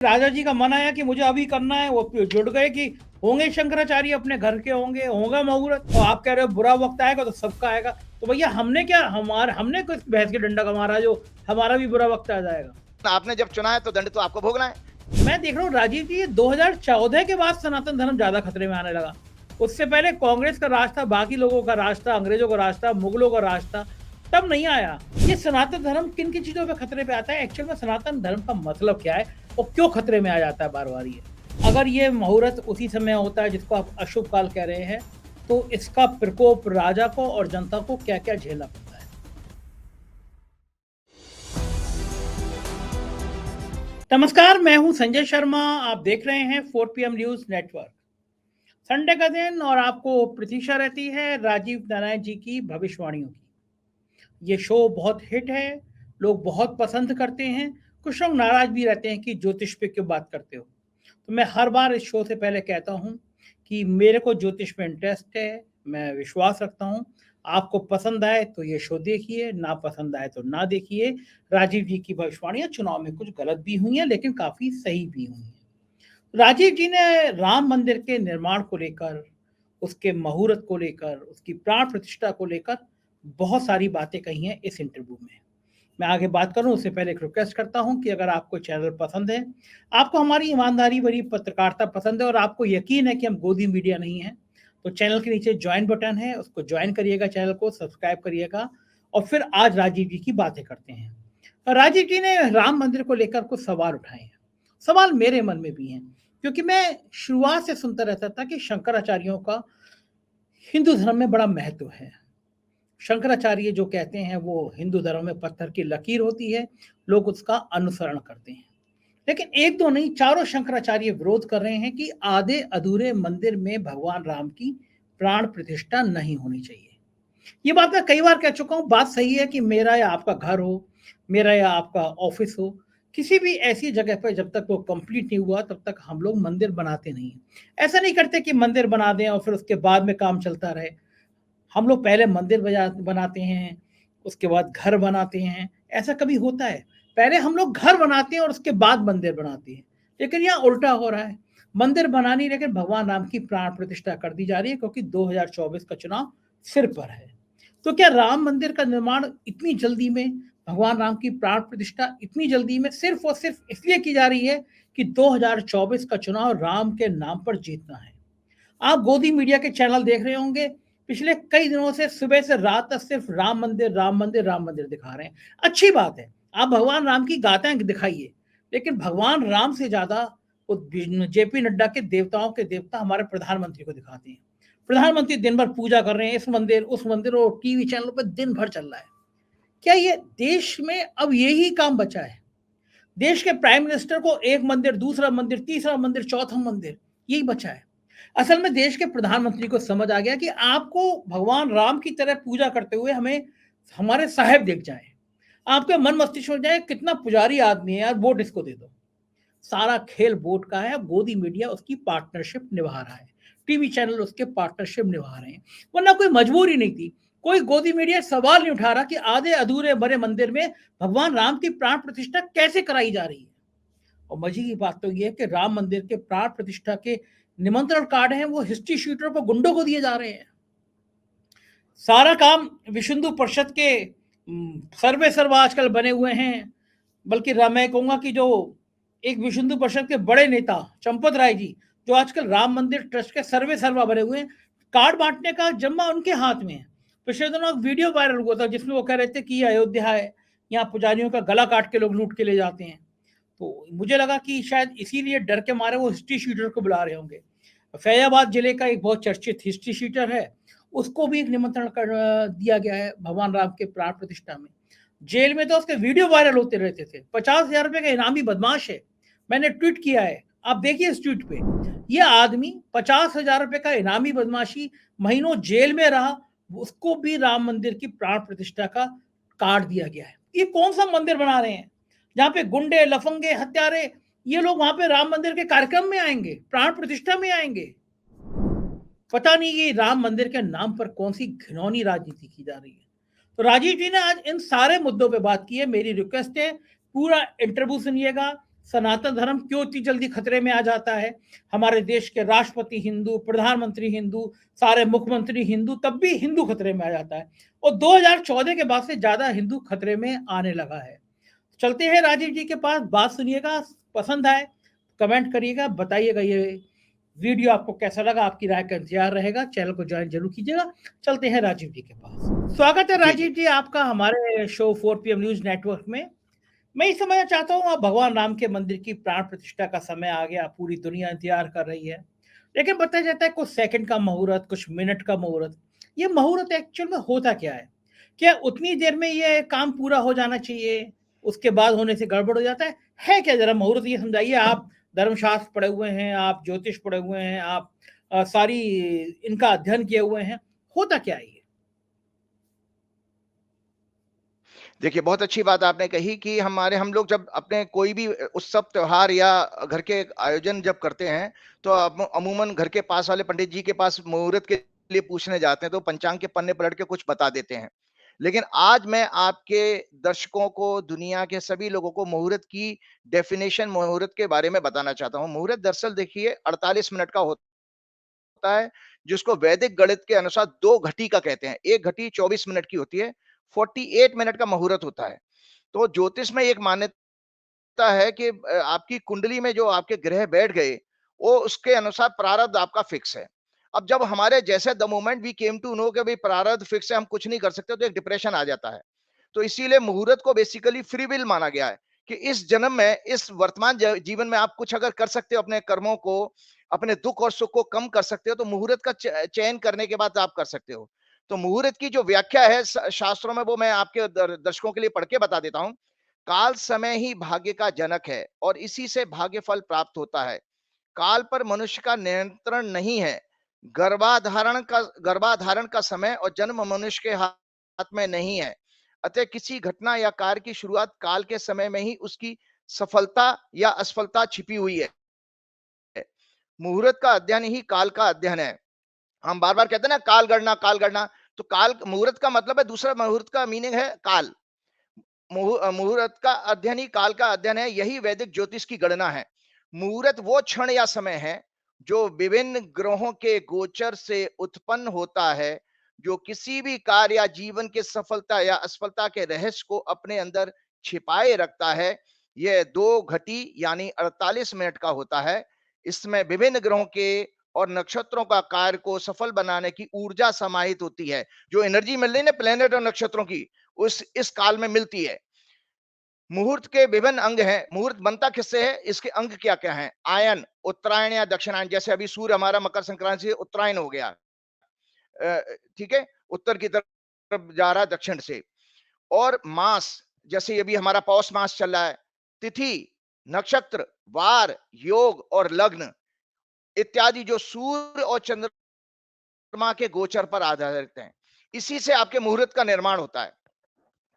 राजा जी का मन आया कि मुझे अभी करना है, वो जुड़ गए कि होंगे शंकराचार्य अपने घर के होंगे, होगा मुहूर्त। तो आप कह रहे हो बुरा वक्त आएगा तो सबका आएगा, तो भैया हमने क्या, हमने कुछ भैंस के डंडा का मारा जो हमारा भी बुरा वक्त आ जाएगा। आपने जब चुना है तो दंड तो आपको भोगना है। मैं देख रहा हूँ राजीव जी, 2014 के बाद सनातन धर्म ज्यादा खतरे में आने लगा। उससे पहले कांग्रेस का राज था, बाकी लोगों का राज था, अंग्रेजों का राज था, मुगलों का राज था, तब नहीं आया। ये सनातन धर्म किन किन चीजों पे खतरे पे आता है, एक्चुअल में सनातन धर्म का मतलब क्या है और क्यों खतरे में आ जाता है बार बार ये। अगर ये मुहूर्त उसी समय होता है जिसको आप अशुभ काल कह रहे हैं, तो इसका प्रकोप राजा को और जनता को क्या क्या झेलना पड़ता है। नमस्कार, मैं हूं संजय शर्मा, आप देख रहे हैं 4PM न्यूज नेटवर्क। संडे का दिन और आपको प्रतीक्षा रहती है राजीव नारायण जी की भविष्यवाणियों की। ये शो बहुत हिट है, लोग बहुत पसंद करते हैं। कुछ लोग नाराज भी रहते हैं कि ज्योतिष पे क्यों बात करते हो। तो मैं हर बार इस शो से पहले कहता हूं कि मेरे को ज्योतिष में इंटरेस्ट है, मैं विश्वास रखता हूं। आपको पसंद आए तो ये शो देखिए, ना पसंद आए तो ना देखिए। राजीव जी की भविष्यवाणियां चुनाव में कुछ गलत भी हुई हैं, लेकिन काफी सही भी हुई हैं। राजीव जी ने राम मंदिर के निर्माण को लेकर, उसके मुहूर्त को लेकर, उसकी प्राण प्रतिष्ठा को लेकर बहुत सारी बातें कही हैं इस इंटरव्यू में। मैं आगे बात करूं उससे पहले एक रिक्वेस्ट करता हूं कि अगर आपको चैनल पसंद है, आपको हमारी ईमानदारी भरी पत्रकारिता पसंद है और आपको यकीन है कि हम गोदी मीडिया नहीं है, तो चैनल के नीचे ज्वाइन बटन है, उसको ज्वाइन करिएगा, चैनल को सब्सक्राइब करिएगा। और फिर आज राजीव जी की बातें करते हैं। राजीव जी ने राम मंदिर को लेकर कुछ सवाल उठाए हैं। सवाल मेरे मन में भी हैं, क्योंकि मैं शुरुआत से सुनता रहता था कि शंकराचार्यों का हिंदू धर्म में बड़ा महत्व है। शंकराचार्य जो कहते हैं वो हिंदू धर्म में पत्थर की लकीर होती है, लोग उसका अनुसरण करते हैं। लेकिन एक दो नहीं, चारों शंकराचार्य विरोध कर रहे हैं कि आधे अधूरे मंदिर में भगवान राम की प्राण प्रतिष्ठा नहीं होनी चाहिए। ये बात मैं कई बार कह चुका हूं। बात सही है कि मेरा या आपका घर हो, मेरा या आपका ऑफिस हो, किसी भी ऐसी जगह पर जब तक वो कंप्लीट नहीं हुआ तब तक हम लोग मंदिर बनाते नहीं हैं। ऐसा नहीं करते कि मंदिर बना दें और फिर उसके बाद में काम चलता रहे। हम लोग पहले मंदिर बनाते हैं, उसके बाद घर बनाते हैं। ऐसा कभी होता है? पहले हम लोग घर बनाते हैं और उसके बाद मंदिर बनाते हैं। लेकिन यहाँ उल्टा हो रहा है, मंदिर बना नहीं, लेकिन भगवान राम की प्राण प्रतिष्ठा कर दी जा रही है, क्योंकि 2024 का चुनाव सिर पर है। तो क्या राम मंदिर का निर्माण इतनी जल्दी में, भगवान राम की प्राण प्रतिष्ठा इतनी जल्दी में सिर्फ और सिर्फ इसलिए की जा रही है कि 2024 का चुनाव राम के नाम पर जीतना है? आप गोदी मीडिया के चैनल देख रहे होंगे, पिछले कई दिनों से सुबह से रात तक सिर्फ राम मंदिर राम मंदिर राम मंदिर दिखा रहे हैं। अच्छी बात है, आप भगवान राम की गाथाएं दिखाइए, लेकिन भगवान राम से ज्यादा वो जेपी नड्डा के देवताओं के देवता हमारे प्रधानमंत्री को दिखाते हैं। प्रधानमंत्री दिन भर पूजा कर रहे हैं, इस मंदिर उस मंदिर, और टीवी चैनलों पर दिन भर चल रहा है। क्या ये देश में अब यही काम बचा है? देश के प्राइम मिनिस्टर को एक मंदिर, दूसरा मंदिर, तीसरा मंदिर, चौथा मंदिर, यही बचा है। असल में देश के प्रधानमंत्री को समझ आ गया कि आपको भगवान राम की तरह पूजा करते हुए हमें हमारे साहेब दिख जाए, आपके मन मस्तिष्क हो जाए कितना पुजारी आदमी है यार, वोट इसको दे दो। सारा खेल वोट का है। गोदी मीडिया उसकी पार्टनरशिप निभा रहा है, टीवी चैनल उसके पार्टनरशिप निभा रहे हैं, वरना कोई मजबूरी नहीं थी। कोई गोदी मीडिया सवाल नहीं उठा रहा कि आधे अधूरे बड़े मंदिर में भगवान राम की प्राण प्रतिष्ठा कैसे कराई जा रही है। और मजे की बात तो यह है कि राम मंदिर के प्राण प्रतिष्ठा के निमंत्रण कार्ड हैं वो हिस्ट्री शीटर पर गुंडों को दिए जा रहे हैं। सारा काम विश्व हिंदू परिषद के सर्वे सर्वा आजकल बने हुए हैं। बल्कि मैं कहूंगा कि जो एक विश्व हिंदू परिषद के बड़े नेता चंपत राय जी, जो आजकल राम मंदिर ट्रस्ट के सर्वे सर्वा बने हुए हैं, कार्ड बांटने का जम्मा उनके हाथ में है। पिछले दिनों एक वीडियो वायरल हुआ था जिसमें वो कह रहे थे कि ये अयोध्या है, यहाँ पुजारियों का गला काट के लोग लूट के ले जाते हैं। तो मुझे लगा कि शायद इसीलिए डर के मारे वो हिस्ट्री शीटर को बुला रहे होंगे। फैजाबाद जिले का एक बहुत चर्चित हिस्ट्री शीटर है, उसको भी एक निमंत्रण कर दिया गया है भगवान राम के प्राण प्रतिष्ठा में। जेल में तो उसके वीडियो वायरल होते रहते थे। 50,000 रुपए का इनामी बदमाश है, मैंने ट्वीट किया है, आप देखिए इस ट्वीट पे। ये आदमी 50,000 रुपए का इनामी बदमाशी, महीनों जेल में रहा, उसको भी राम मंदिर की प्राण प्रतिष्ठा का कार्ड दिया गया है। ये कौन सा मंदिर बना रहे हैं जहां पे गुंडे, लफंगे, हत्यारे, ये लोग वहां पे राम मंदिर के कार्यक्रम में आएंगे, प्राण प्रतिष्ठा में आएंगे? पता नहीं ये राम मंदिर के नाम पर कौन सी घिनौनी राजनीति की जा रही है। तो राजीव जी ने आज इन सारे मुद्दों पे बात की है। मेरी रिक्वेस्ट है पूरा इंटरव्यू सुनिएगा, सनातन धर्म क्यों इतनी जल्दी खतरे में आ जाता है? हमारे देश के राष्ट्रपति हिंदू, प्रधानमंत्री हिंदू, सारे मुख्यमंत्री हिंदू, तब भी हिंदू खतरे में आ जाता है और 2014 के बाद से ज्यादा हिंदू खतरे में आने लगा है। चलते हैं राजीव जी के पास, बात सुनिएगा, पसंद आए कमेंट करिएगा, बताइएगा ये वीडियो आपको कैसा लगा, आपकी राय का इंतजार रहेगा। चैनल को ज्वाइन जरूर कीजिएगा। चलते हैं राजीव जी के पास। स्वागत है राजीव जी आपका हमारे शो 4 PM न्यूज नेटवर्क में। मैं ये समझना चाहता हूँ, अब भगवान राम के मंदिर की प्राण प्रतिष्ठा का समय आ गया, पूरी दुनिया इंतजार कर रही है, लेकिन बताया जाता है कुछ सेकंड का मुहूर्त, कुछ मिनट का मुहूर्त। ये मुहूर्त एक्चुअल में होता क्या है? क्या उतनी देर में ये काम पूरा हो जाना चाहिए, उसके बाद होने से गड़बड़ हो जाता है क्या? जरा मुहूर्त ये समझाइए। आप धर्मशास्त्र पढ़े हुए हैं, आप ज्योतिष पढ़े हुए हैं, आप सारी इनका अध्ययन किए हुए हैं, होता क्या है ये? देखिए, बहुत अच्छी बात आपने कही कि हम लोग जब अपने कोई भी उत्सव त्योहार या घर के आयोजन जब करते हैं, तो अमूमन घर के पास वाले पंडित जी के पास मुहूर्त के लिए पूछने जाते हैं, तो पंचांग के पन्ने पलट के कुछ बता देते हैं। लेकिन आज मैं आपके दर्शकों को, दुनिया के सभी लोगों को मुहूर्त की डेफिनेशन, मुहूर्त के बारे में बताना चाहता हूँ। मुहूर्त दरअसल देखिए 48 मिनट का होता है, जिसको वैदिक गणित के अनुसार 2 घटी का कहते हैं। 1 घटी 24 मिनट की होती है, 48 मिनट का मुहूर्त होता है। तो ज्योतिष में एक मान्यता है कि आपकी कुंडली में जो आपके ग्रह बैठ गए, वो उसके अनुसार प्रारब्ध आपका फिक्स है। अब जब हमारे जैसे the moment we came to know कि भाई प्रारब्ध फिक्स है, हम कुछ नहीं कर सकते, तो एक डिप्रेशन आ जाता है। तो इसीलिए मुहूर्त को बेसिकली फ्री विल माना गया है कि इस जन्म में, इस वर्तमान जीवन में आप कुछ अगर कर सकते हो, अपने कर्मों को, अपने दुख और सुख को कम कर सकते हो, तो मुहूर्त का चयन करने के बाद आप कर सकते हो। तो मुहूर्त की जो व्याख्या है शास्त्रों में, वो मैं आपके दर्शकों के लिए पढ़ के बता देता हूँ। काल समय ही भाग्य का जनक है और इसी से भाग्य फल प्राप्त होता है। काल पर मनुष्य का नियंत्रण नहीं है। गर्भाधारण का समय और जन्म मनुष्य के हाथ में नहीं है। अतः किसी घटना या कार्य की शुरुआत काल के समय में ही उसकी सफलता या असफलता छिपी हुई है। मुहूर्त का अध्ययन ही काल का अध्ययन है। हम बार बार कहते हैं ना, काल गणना, काल गणना। तो काल मुहूर्त का मतलब है, दूसरा मुहूर्त का मीनिंग है काल। मुहूर्त का अध्ययन ही काल का अध्ययन है, यही वैदिक ज्योतिष की गणना है। मुहूर्त वो क्षण या समय है जो विभिन्न ग्रहों के गोचर से उत्पन्न होता है, जो किसी भी कार्य या जीवन के सफलता या असफलता के रहस्य को अपने अंदर छिपाए रखता है। यह 2 घटी यानी 48 मिनट का होता है। इसमें विभिन्न ग्रहों के और नक्षत्रों का कार्य को सफल बनाने की ऊर्जा समाहित होती है। जो एनर्जी मिल रही है ना प्लेनेट और नक्षत्रों की, उस इस काल में मिलती है। मुहूर्त के विभिन्न अंग हैं। मुहूर्त बनता किससे है, इसके अंग क्या क्या हैं? आयन, उत्तरायण या दक्षिणायन। जैसे अभी सूर्य हमारा मकर संक्रांति से उत्तरायण हो गया, ठीक है, उत्तर की तरफ जा रहा है दक्षिण से। और मास, जैसे ये भी हमारा पौष मास चल रहा है। तिथि, नक्षत्र, वार, योग और लग्न इत्यादि जो सूर्य और चंद्रमा के गोचर पर आधारित हैं। इसी से आपके मुहूर्त का निर्माण होता है।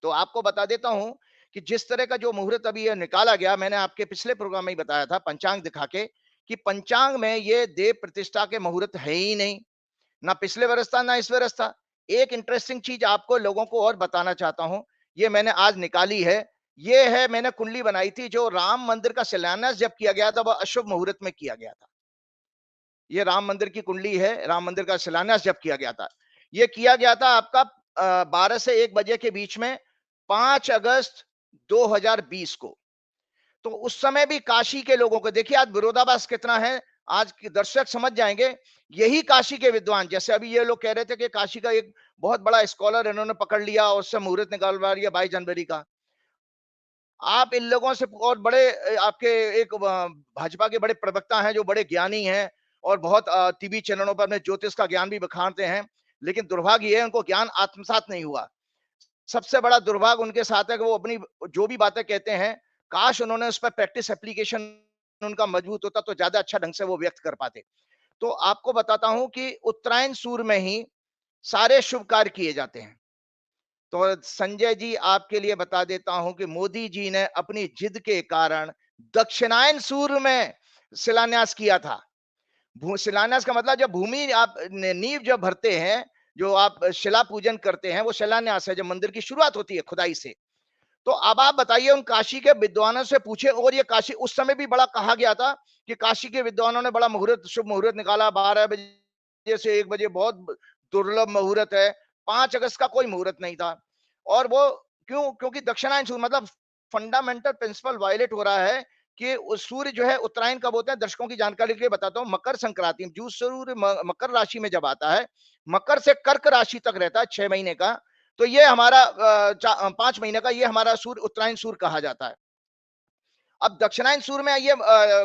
तो आपको बता देता हूं कि जिस तरह का जो मुहूर्त अभी ये निकाला गया, मैंने आपके पिछले प्रोग्राम में ही बताया था पंचांग दिखा के, कि पंचांग में ये देव प्रतिष्ठा के मुहूर्त है ही नहीं। ना पिछले वर्ष था, ना इस वर्ष था। एक इंटरेस्टिंग चीज आपको लोगों को और बताना चाहता हूं, ये मैंने आज निकाली है। ये है, मैंने कुंडली बनाई थी, जो राम मंदिर का शिलान्यास जब किया गया था, वह अशुभ मुहूर्त में किया गया था। ये राम मंदिर की कुंडली है, राम मंदिर का शिलान्यास जब किया गया था। ये किया गया था आपका 12 से 1 बजे के बीच में, 5 अगस्त 2020 को। तो उस समय भी काशी के लोगों को देखिए, आज विरोधाभास कितना है, आज के दर्शक समझ जाएंगे। यही काशी के विद्वान, जैसे अभी ये लोग कह रहे थे कि काशी का एक बहुत बड़ा स्कॉलर इन्होंने पकड़ लिया और उससे मुहूर्त निकालवा लिया 22 जनवरी का। आप इन लोगों से, और बड़े आपके एक भाजपा के बड़े प्रवक्ता हैं जो बड़े ज्ञानी हैं और बहुत टीवी चैनलों पर अपने ज्योतिष का ज्ञान भी बखानते हैं, लेकिन दुर्भाग्य है, उनको ज्ञान आत्मसात नहीं हुआ। सबसे बड़ा दुर्भाग्य उनके साथ है कि वो अपनी जो भी बातें कहते हैं, काश उन्होंने उस पर प्रैक्टिस एप्लीकेशन उनका मजबूत होता, तो ज्यादा अच्छा ढंग से वो व्यक्त कर पाते। तो आपको बताता हूं कि उत्तरायण सूर्य में ही सारे शुभ कार्य किए जाते हैं। तो संजय जी, आपके लिए बता देता हूं कि मोदी जी ने अपनी जिद के कारण दक्षिणायन सूर्य में शिलान्यास किया था। शिलान्यास का मतलब, जब भूमि आप नींव जब भरते हैं, जो आप शिला पूजन करते हैं, वो शिलान्यास है, जब मंदिर की शुरुआत होती है खुदाई से। तो अब आप बताइए, उन काशी के विद्वानों से पूछे, और ये काशी उस समय भी बड़ा कहा गया था कि काशी के विद्वानों ने बड़ा मुहूर्त, शुभ मुहूर्त निकाला, 12 बजे से 1 बजे बहुत दुर्लभ मुहूर्त है। 5 अगस्त का कोई मुहूर्त नहीं था। और वो क्यों? क्योंकि दक्षिणायन सूर्य, मतलब फंडामेंटल प्रिंसिपल वायलेट हो रहा है कि सूर्य जो है उत्तरायण कब होता है, दर्शकों की जानकारी के लिए बताता हूँ, मकर संक्रांति, जो सूर्य मकर राशि में जब आता है, मकर से कर्क राशि तक रहता है 6 महीने का, तो ये हमारा 5 महीने का ये हमारा सूर्य उत्तरायण सूर्य कहा जाता है। अब दक्षिणायन सूर्य में ये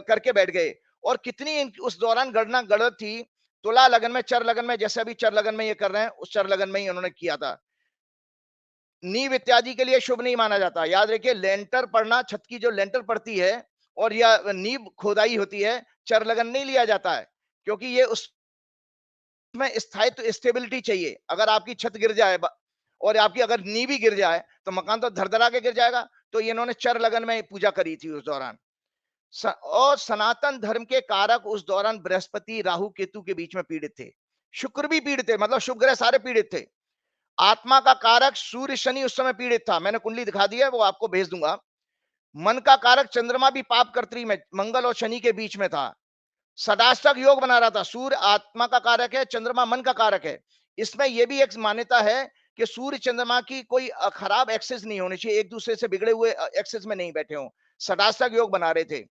करके बैठ गए, और कितनी उस दौरान गणना गलत थी। तुला लगन में, चर लगन में, जैसे अभी चर लगन में ये कर रहे हैं, उस चर लगन में ही उन्होंने किया था। नींव इत्यादि के लिए शुभ नहीं माना जाता। याद रखिए, लेंटर पड़ना, छत की जो लेंटर पड़ती है और या नींव खोदाई होती है, चर लगन नहीं लिया जाता है, क्योंकि ये उसमें स्थायित्व, स्टेबिलिटी चाहिए। अगर आपकी छत गिर जाए और आपकी अगर नींव भी गिर जाए तो मकान तो धरधरा के गिर जाएगा। तो ये इन्होंने चर लगन में पूजा करी थी उस दौरान। और सनातन धर्म के कारक उस दौरान बृहस्पति, राहु, केतु के बीच में पीड़ित थे। शुक्र भी पीड़ित थे, मतलब शुभ ग्रह सारे पीड़ित थे। आत्मा का कारक सूर्य, शनि उस समय पीड़ित था। मैंने कुंडली दिखा दी है, वो आपको भेज दूंगा। मन का कारक चंद्रमा भी पाप कर्त्री में, मंगल और शनि के बीच में था। सदाष्टक योग बना रहा था। सूर्य आत्मा का कारक है, चंद्रमा मन का कारक है। इसमें यह भी एक मान्यता है कि सूर्य चंद्रमा की कोई खराब एक्सेस नहीं होनी चाहिए, एक दूसरे से बिगड़े हुए एक्सेस में नहीं बैठे हों। सदाष्टक योग बना रहे थे।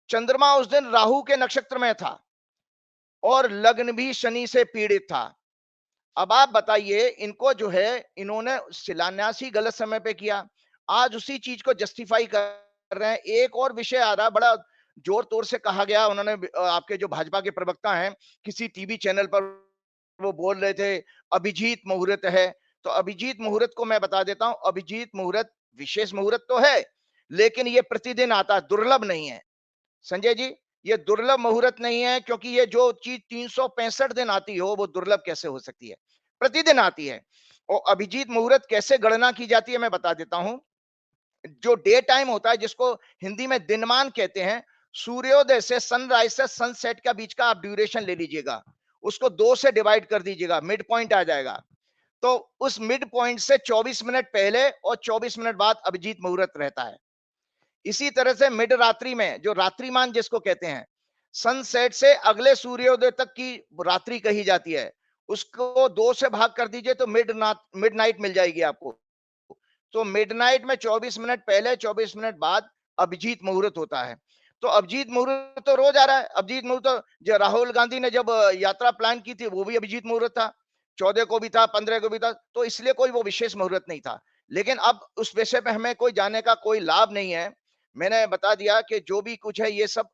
चंद्रमा उस दिन राहु के नक्षत्र में था और लग्न भी शनि से पीड़ित था। अब आप बताइए, इनको जो है, इन्होंने शिलान्यास ही गलत समय पे किया, आज उसी चीज को जस्टिफाई कर रहे हैं। एक और विषय आ रहा, बड़ा जोर तोर से कहा गया, उन्होंने आपके जो भाजपा के प्रवक्ता हैं, किसी टीवी चैनल पर वो बोल रहे थे अभिजीत मुहूर्त है। तो अभिजीत मुहूर्त को मैं बता देता हूं, अभिजीत मुहूर्त विशेष मुहूर्त तो है, लेकिन ये प्रतिदिन आता, दुर्लभ नहीं है संजय जी। ये दुर्लभ मुहूर्त नहीं है, क्योंकि ये जो चीज 365 दिन आती हो, वो दुर्लभ कैसे हो सकती है? प्रतिदिन आती है। और अभिजीत मुहूर्त कैसे गणना की जाती है मैं बता देता हूं। जो डे टाइम होता है, जिसको हिंदी में दिनमान कहते हैं, सूर्योदय से, सनराइज से सनसेट का बीच का आप ड्यूरेशन ले लीजिएगा, उसको 2 से डिवाइड कर दीजिएगा, मिड पॉइंट आ जाएगा। तो उस मिड पॉइंट से 24 मिनट पहले और 24 मिनट बाद अभिजीत मुहूर्त रहता है। इसी तरह से मिड रात्रि में, जो रात्रिमान जिसको कहते हैं, सनसेट से अगले सूर्योदय तक की रात्रि कही जाती है, उसको 2 से भाग कर दीजिए तो मिड नाइट मिल जाएगी आपको। तो मिडनाइट में 24 मिनट पहले, 24 मिनट बाद अभिजीत मुहूर्त होता है। तो अभिजीत मुहूर्त तो रोज आ रहा है। अभिजीत मुहूर्त तो जो राहुल गांधी ने जब यात्रा प्लान की थी, वो भी अभिजीत मुहूर्त था, 14 को भी था, 15 को भी था। तो इसलिए कोई वो विशेष मुहूर्त नहीं था। लेकिन अब उस विषय पे हमें कोई जाने का कोई लाभ नहीं है। मैंने बता दिया कि जो भी कुछ है, ये सब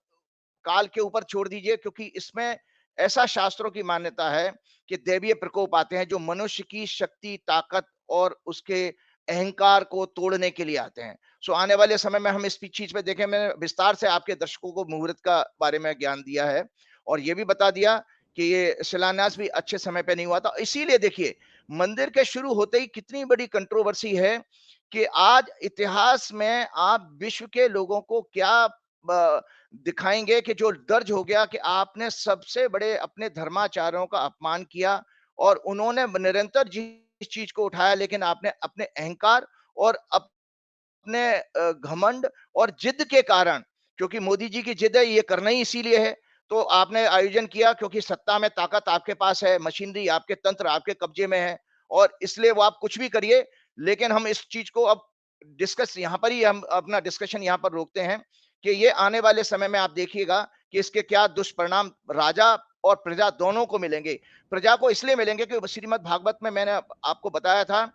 काल के ऊपर छोड़ दीजिए, क्योंकि इसमें ऐसा शास्त्रों की मान्यता है कि दैवीय प्रकोप आते हैं, जो मनुष्य की शक्ति, ताकत और उसके अहंकार को तोड़ने के लिए आते हैं। सो आने वाले समय में हम इस चीज पे देखें। मैंने विस्तार से आपके दर्शकों को मुहूर्त का बारे में ज्ञान दिया है, और ये भी बता दिया कि ये शिलान्यास भी अच्छे समय पे नहीं हुआ था। इसीलिए देखिए, मंदिर के शुरू होते ही कितनी बड़ी कंट्रोवर्सी है कि आज इतिहास में आप विश्व के लोगों को क्या दिखाएंगे कि जो दर्ज हो गया कि आपने सबसे बड़े अपने धर्माचार्यों का अपमान किया, और उन्होंने निरंतर जिस चीज को उठाया, लेकिन आपने अपने अहंकार और अपने घमंड और जिद के कारण, क्योंकि मोदी जी की जिद है, ये करना ही इसीलिए है, तो आपने आयोजन किया, क्योंकि सत्ता में ताकत आपके पास है, मशीनरी आपके, तंत्र आपके कब्जे में है, और इसलिए वो आप कुछ भी करिए। लेकिन हम इस चीज को अब डिस्कस यहाँ पर ही, हम अपना डिस्कशन यहाँ पर रोकते हैं कि ये आने वाले समय में आप देखिएगा कि इसके क्या दुष्परिणाम राजा और प्रजा दोनों को मिलेंगे। प्रजा को इसलिए मिलेंगे कि श्रीमद् भागवत में मैंने आपको बताया था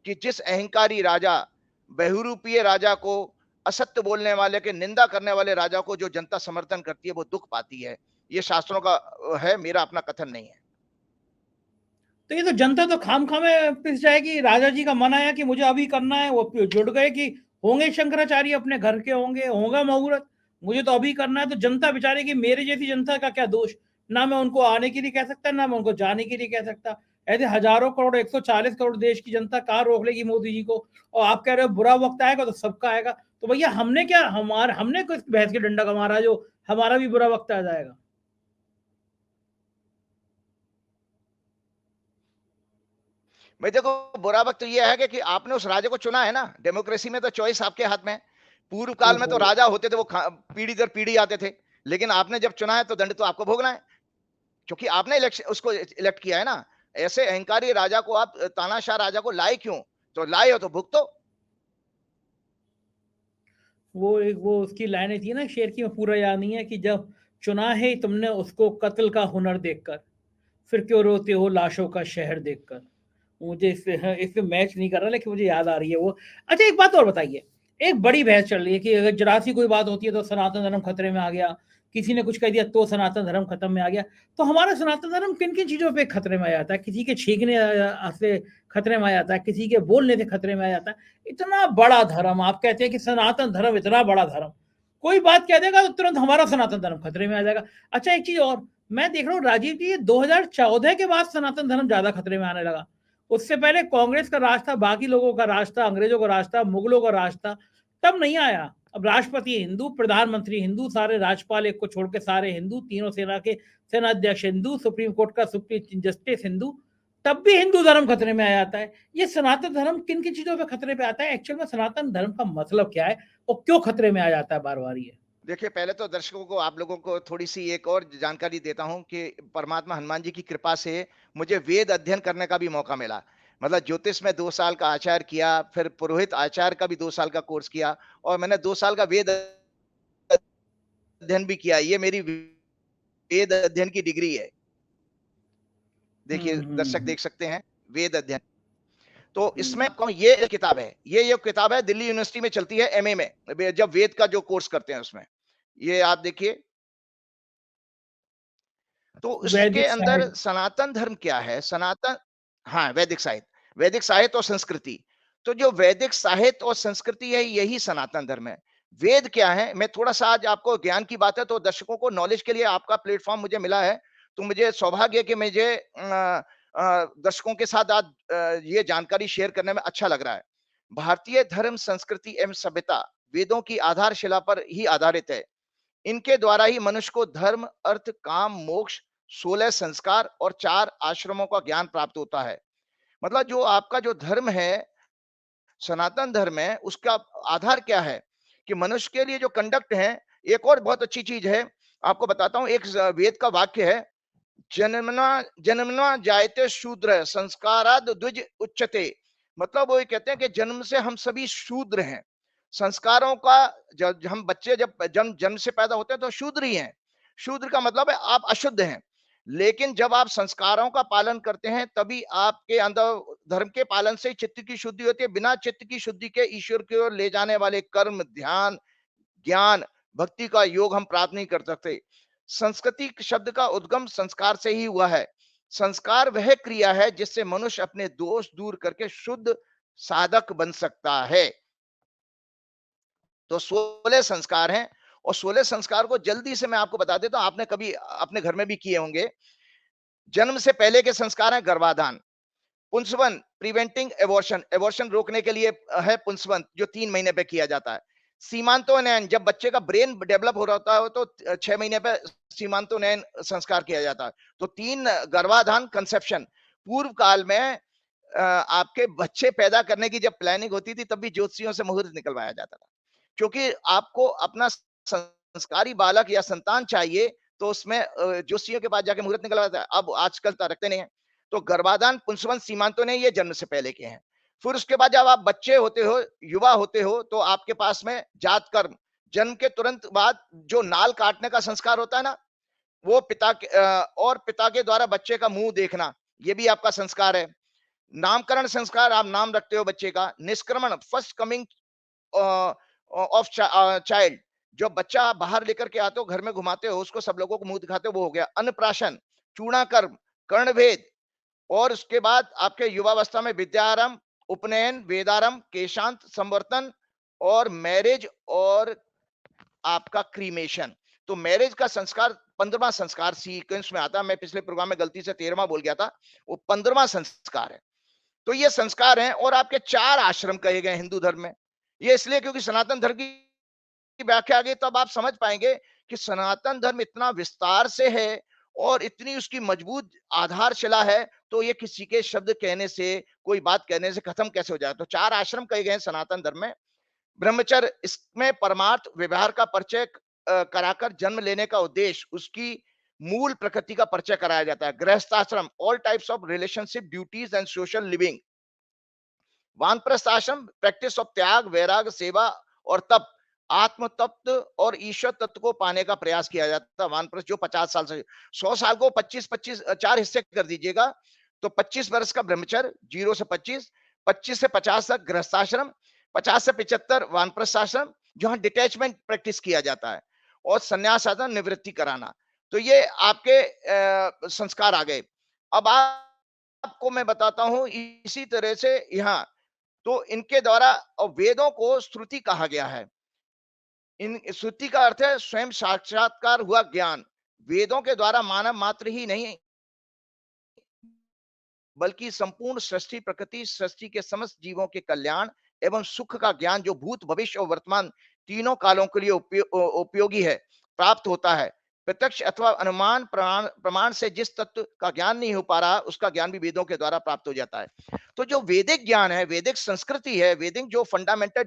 कि जिस अहंकारी राजा, बहुरूपीय राजा को, असत्य बोलने वाले के निंदा करने वाले राजा को जो जनता समर्थन करती है, वो दुख पाती है। ये शास्त्रों का है, मेरा अपना कथन नहीं है। तो ये तो जनता तो खाम में पिस जाएगी। राजा जी का मन आया कि मुझे अभी करना है, वो जुड़ गए कि होंगे शंकराचार्य अपने घर के, होंगे, होगा मुहूर्त, मुझे तो अभी करना है। तो जनता बेचारे की, मेरे जैसी जनता का क्या दोष? ना मैं उनको आने के लिए कह सकता, ना मैं उनको जाने के लिए कह सकता। ऐसे हजारों करोड़, 140 करोड़ देश की जनता कहाँ रोक लेगी मोदी जी को? और आप कह रहे हो बुरा वक्त आएगा तो सबका आएगा। तो भैया हमने क्या, हमने किस भैंस के डंडा का मारा जो हमारा भी बुरा वक्त आ जाएगा? भाई देखो, बुरा वक्त तो ये है कि आपने उस राजा को चुना है ना, डेमोक्रेसी में तो चॉइस आपके हाथ में है। पूर्व काल में ओहो। तो राजा होते थे, वो पीढ़ी दर पीढ़ी आते थे, लेकिन आपने जब चुना है तो दंड तो आपको भोगना है, क्योंकि आपने इलेक्शन उसको इलेक्ट किया है ना। ऐसे अहंकारी राजा को आप, तानाशाह राजा को लाए क्यों? तो लाए हो तो भुगतो। वो उसकी लाइनें थी ना शेर की, में पूरा याद नहीं है कि जब चुना है तुमने उसको कत्ल का हुनर देखकर, फिर क्यों रोते हो लाशों का शहर देखकर। मुझे इससे मैच नहीं कर रहा, लेकिन मुझे याद आ रही है वो। अच्छा, एक बात और बताइए। एक बड़ी बहस चल रही है कि अगर जरा सी कोई बात होती है तो सनातन धर्म खतरे में आ गया, किसी ने कुछ कह दिया तो सनातन धर्म खत्म में आ गया। तो हमारा सनातन धर्म किन किन चीजों पे खतरे में आ जाता है? किसी के छींकने से खतरे में आ जाता है, किसी के बोलने से खतरे में आ जाता है। इतना बड़ा धर्म, आप कहते हैं कि सनातन धर्म इतना बड़ा धर्म, कोई बात कह देगा तो तुरंत हमारा सनातन धर्म खतरे में आ जाएगा। अच्छा, एक चीज और मैं देख रहा हूँ राजीव जी, 2014 के बाद सनातन धर्म ज्यादा खतरे में आने लगा। उससे पहले कांग्रेस का राज था, बाकी लोगों का राज था, अंग्रेजों का राज था, मुगलों का राज था, तब नहीं आया। अब राष्ट्रपति हिंदू, प्रधानमंत्री हिंदू, सारे राज्यपाल एक को छोड़ के सारे हिंदू, तीनों सेना के सेनाध्यक्ष हिंदू, सुप्रीम कोर्ट का सुप्रीम जस्टिस हिंदू, तब भी हिंदू धर्म खतरे में आ जाता है। ये सनातन धर्म किन किन चीजों पे खतरे पे आता है? एक्चुअल में सनातन धर्म का मतलब क्या है और क्यों खतरे में आ जाता है बार बार ये? देखिए, पहले तो दर्शकों को, आप लोगों को थोड़ी सी एक और जानकारी देता हूं कि परमात्मा हनुमान जी की कृपा से मुझे वेद अध्ययन करने का भी मौका मिला। मतलब ज्योतिष में 2 साल का आचार्य किया, फिर पुरोहित आचार्य का भी 2 साल का कोर्स किया, और मैंने 2 साल का वेद अध्ययन भी किया। ये मेरी वेद अध्ययन की डिग्री है। देखिए, दर्शक हम्म। देख सकते हैं, वेद अध्ययन। तो इसमें हम्म। कौन, ये किताब है, ये किताब है, दिल्ली यूनिवर्सिटी में चलती है एमए में, जब वेद का जो कोर्स करते हैं उसमें। ये आप देखिए, तो इसके वैदिक अंदर साहित्य। सनातन धर्म क्या है, सनातन, हाँ, वैदिक साहित्य और संस्कृति। तो जो वैदिक साहित्य और संस्कृति है, यही सनातन धर्म है। वेद क्या है, मैं थोड़ा सा आज आपको, ज्ञान की बात है तो दर्शकों को नॉलेज के लिए आपका प्लेटफॉर्म मुझे मिला है, तो मुझे सौभाग्य है कि मुझे दर्शकों के साथ आज ये जानकारी शेयर करने में अच्छा लग रहा है। भारतीय धर्म, संस्कृति एवं सभ्यता वेदों की आधारशिला पर ही आधारित है। इनके द्वारा ही मनुष्य को धर्म, अर्थ, काम, मोक्ष, 16 संस्कार और 4 आश्रमों का ज्ञान प्राप्त होता है। मतलब जो आपका जो धर्म है, सनातन धर्म है, उसका आधार क्या है कि मनुष्य के लिए जो कंडक्ट है। एक और बहुत अच्छी चीज है, आपको बताता हूं, एक वेद का वाक्य है, जन्मना जन्मना जायते शूद्र संस्काराद द्विज उच्चते। मतलब वो ये कहते हैं कि जन्म से हम सभी शूद्र हैं। संस्कारों का, जब हम बच्चे जब जन्म जन्म से पैदा होते हैं तो शूद्र ही हैं। शूद्र का मतलब है आप अशुद्ध हैं, लेकिन जब आप संस्कारों का पालन करते हैं तभी आपके अंदर, धर्म के पालन से चित्त की शुद्धि होती है। बिना चित्त की शुद्धि के ईश्वर की ओर ले जाने वाले कर्म, ध्यान, ज्ञान, भक्ति का योग हम प्राप्त नहीं कर सकते। संस्कृति शब्द का उद्गम संस्कार से ही हुआ है। संस्कार वह क्रिया है जिससे मनुष्य अपने दोष दूर करके शुद्ध साधक बन सकता है। तो 16 संस्कार हैं, और 16 संस्कार को जल्दी से मैं आपको बता देता हूं, आपने कभी अपने घर में भी किए होंगे। जन्म से पहले के संस्कार हैं गर्भाधान, पुंसवन प्रिवेंटिंग एबॉर्शन, एबॉर्शन रोकने के लिए है पुंसवन, जो 3 महीने पे किया जाता है। सीमांतोनयन, जब बच्चे का ब्रेन डेवलप हो रहा होता है तो 6 महीने पे सीमांतोनयन संस्कार किया जाता है। तो 3 गर्भाधान, कंसेप्शन। पूर्व काल में आपके बच्चे पैदा करने की जब प्लानिंग होती थी तब भी ज्योतिषियों से मुहूर्त निकलवाया जाता था, क्योंकि आपको अपना संस्कारी बालक या संतान चाहिए, तो उसमें ज्योतिषियों के पास जाके मुहूर्त निकलवाता है। अब आजकल तो रखते नहीं है। तो गर्भाधान, पुंसवन, सीमांतों ने ये जन्म से पहले के हैं। फिर उसके बाद जब आप बच्चे होते हो, युवा होते हो, तो आपके पास में जात कर्म, जन्म के तुरंत बाद जो नाल काटने का संस्कार होता है ना, वो पिता के और पिता के द्वारा बच्चे का मुंह देखना, ये भी आपका संस्कार है। नामकरण संस्कार, आप नाम रखते हो बच्चे का। निष्क्रमण, फर्स्ट कमिंग ऑफ चाइल्ड, जो बच्चा आप बाहर लेकर के आते हो, घर में घुमाते हो, उसको सब लोगों को मुंह दिखाते हो, वो हो गया। अन्नप्राशन, चूड़ाकर्म, कर्णभेद, और उसके बाद आपके युवावस्था में विद्यारंभ, उपनयन, वेदारंभ, केशांत, संवर्तन, और मैरिज, और आपका क्रीमेशन। तो मैरिज का संस्कार 15वां संस्कार सीक्वेंस में आता है। मैं पिछले प्रोग्राम में गलती से 13वां बोल गया था, वो 15वां संस्कार है। तो ये संस्कार हैं, और आपके 4 आश्रम कहे गए हिंदू धर्म में। ये इसलिए क्योंकि सनातन धर्म की व्याख्या आ गई, तब आप समझ पाएंगे कि सनातन धर्म इतना विस्तार से है, और इतनी उसकी मजबूत आधारशिला है, तो ये किसी के शब्द कहने से, कोई बात कहने से खत्म कैसे हो जाए। तो 4 आश्रम कहे गए हैं सनातन धर्म में। ब्रह्मचर्य, इसमें परमार्थ व्यवहार का परिचय कराकर जन्म लेने का उद्देश्य उसकी मूल प्रकृति का परिचय कराया जाता है। गृहस्थाश्रम, all types of relationship, duties and social living. वानप्रस्थ आश्रम, प्रैक्टिस ऑफ त्याग, वैराग, सेवा और तप। आत्म तत्व और ईश्वर तत्व को पाने का प्रयास किया जाता है। वानप्रस्थ जो 50 साल से 100 साल को 25-25 4 हिस्से कर दीजिएगा, तो 25 वर्ष का ब्रह्मचर्य, 0 से 25, 25 से 50 तक गृहस्थाश्रम, 50 से 75 वानप्रस्थ आश्रम, जहां डिटैचमेंट प्रैक्टिस किया जाता है, और संन्यास आश्रम, निवृत्ति कराना। तो ये आपके संस्कार आ गए। अब आपको मैं बताता हूं इसी तरह से यहाँ, तो इनके द्वारा वेदों को श्रुति कहा गया है। इन श्रुति का अर्थ है स्वयं साक्षात्कार हुआ ज्ञान। वेदों के द्वारा मानव मात्र ही नहीं, बल्कि संपूर्ण सृष्टि, प्रकृति, सृष्टि के समस्त जीवों के कल्याण एवं सुख का ज्ञान, जो भूत, भविष्य और वर्तमान तीनों कालों के लिए उपयोगी है, प्राप्त होता है। प्रत्यक्ष अथवा अनुमान प्रमाण से जिस तत्व का ज्ञान नहीं हो पा रहा, उसका ज्ञान भी वेदों के द्वारा प्राप्त हो जाता है। तो जो वैदिक ज्ञान है, वैदिक संस्कृति है, वैदिक जो fundamental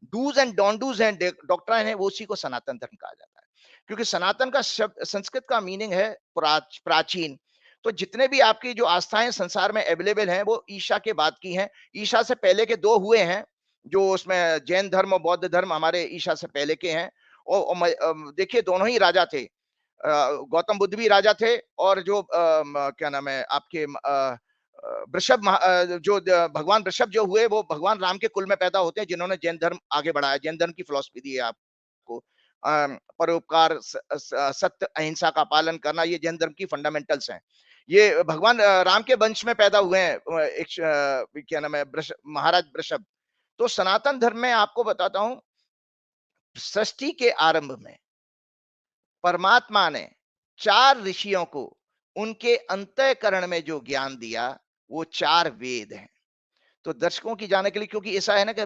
dos and don't dos and doctrine है, वो उसी को सनातन धर्म कहा जाता है। क्योंकि सनातन का शब्द संस्कृत का मीनिंग है प्राचीन। तो जितने भी आपकी जो आस्थाएं संसार में अवेलेबल हैं, वो ईशा के बाद की हैं। ईशा से पहले के 2 हुए हैं, जो उसमें जैन धर्म और बौद्ध धर्म हमारे ईशा से पहले के हैं। और देखिए दोनों ही राजा थे। गौतम बुद्ध भी राजा थे, और जो क्या नाम है आपके जो भगवान वृषभ जो हुए, वो भगवान राम के कुल में पैदा होते हैं, जिन्होंने जैन धर्म आगे बढ़ाया। जैन धर्म की फिलॉसफी दी है आपको, परोपकार, सत्य, अहिंसा का पालन करना, ये जैन धर्म की फंडामेंटल्स हैं। ये भगवान राम के वंश में पैदा हुए हैं, एक क्या नाम है महाराज वृषभ। तो सनातन धर्म में आपको बताता हूं, सृष्टि के आरंभ में परमात्मा ने 4 ऋषियों को उनके अंतःकरण में जो ज्ञान दिया, वो 4 वेद हैं। तो दर्शकों की जाने के लिए, क्योंकि ऐसा है ना कि